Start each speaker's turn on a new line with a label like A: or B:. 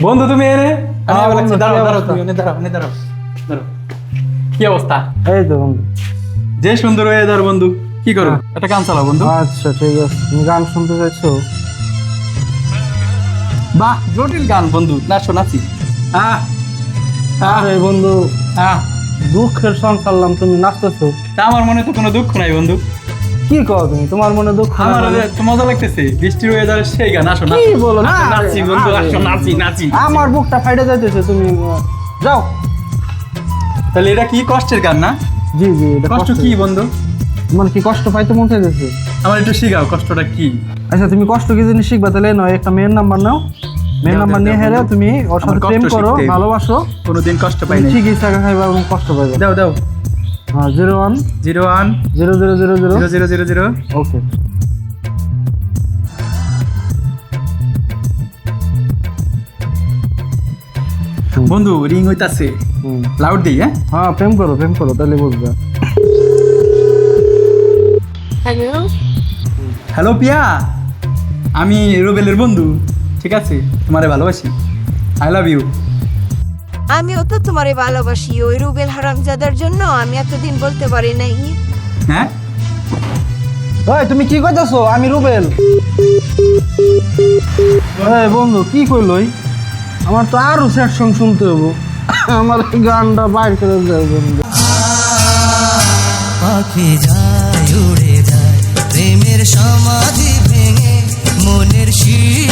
A: বন্ধু তুমি এনে
B: বন্ধু,
A: দাঁড়াও
B: কি
A: দাঁড়াও
B: অবস্থা?
A: তুমি এনে দাঁড়াও দাঁড়াও কি অবস্থা?
B: এই তো বন্ধু।
A: যে সুন্দর হয়ে ধর বন্ধু, কি করো? একটা গান চালাও বন্ধু।
B: আচ্ছা ঠিক আছে, তুমি গান শুনতে চাইছো?
A: বাহ, জটিল গান বন্ধু, নাচো নাচি। আহ আহ
B: এই বন্ধু,
A: আহ
B: দুঃখের সং চাললাম, তুমি নাচতেছো?
A: তা আমার মনে তো কোনো দুঃখ নাই বন্ধু।
B: কি কও তুমি? তোমার মনে দুঃখ নাই
A: আমার
B: মানে?
A: তো মজা লাগতেছে, বৃষ্টির ওয়েদারে সেই গান। আসো
B: কি বলো না?
A: নাচি বন্ধু,
B: আরে,
A: আসো নাচি নাচি।
B: আমার বুকটা ফাইটে যাইতেছে, তুমি যাও।
A: তাহলে এটা কি কষ্টের গান না?
B: জি জি, এটা
A: কষ্ট কি বন্ধু?
B: তোমার কি কষ্ট পাইতে মন চাইতেছে?
A: আমার একটু শিখাও কষ্টটা কি।
B: আচ্ছা, তুমি কষ্ট কি জিনিস শিখবা? তাহলে নয়, একটা মেয়ের নাম্বার নাও, মেয়ের
A: দাও,
B: নাম্বার
A: দাও,
B: নিয়ে
A: দাও,
B: হেরে
A: বন্ধু।
B: তুমি ওর
A: আমার
B: সাথে
A: কষ্ট
B: প্রেম করো,
A: শিখতে হবে।
B: ভালোবাসো,
A: কোনোদিন কষ্ট পাই
B: তুমি
A: নাই।
B: ঠিকই টাকা খাইবা এবং কষ্ট পাইবা।
A: দাও দাও।
B: হ্যাঁ, 01
A: 01
B: 0000।
A: 0000।
B: ওকে।
A: বন্ধু রিং হইতাছে, লাউড দিই। হ্যাঁ
B: হ্যাঁ, প্রেম করো তাহলে বুঝবা।
C: হ্যালো,
A: হ্যালো পিয়া, আমি রুবেলের বন্ধু, ঠিক আছে? তোমারে ভালোবাসি, আই লাভ ইউ।
C: আমিও তো তোমারে ভালোবাসি। ওই রুবেল হারামজাদার জন্য আমি এতদিন বলতে পারি নাই।
A: হ্যাঁ
B: ওই তুমি কি কইতাছো? আমি রুবেল। এই বন্ধু কি কইলই? আমার তো আরো স্যাড সং শুনতে হবো, আমার এই গানটা বাইর করে দেয় বন্ধু।
D: পাখি যায় উড়ে যায় প্রেমের সমাধি ভেঙে মনের শীষ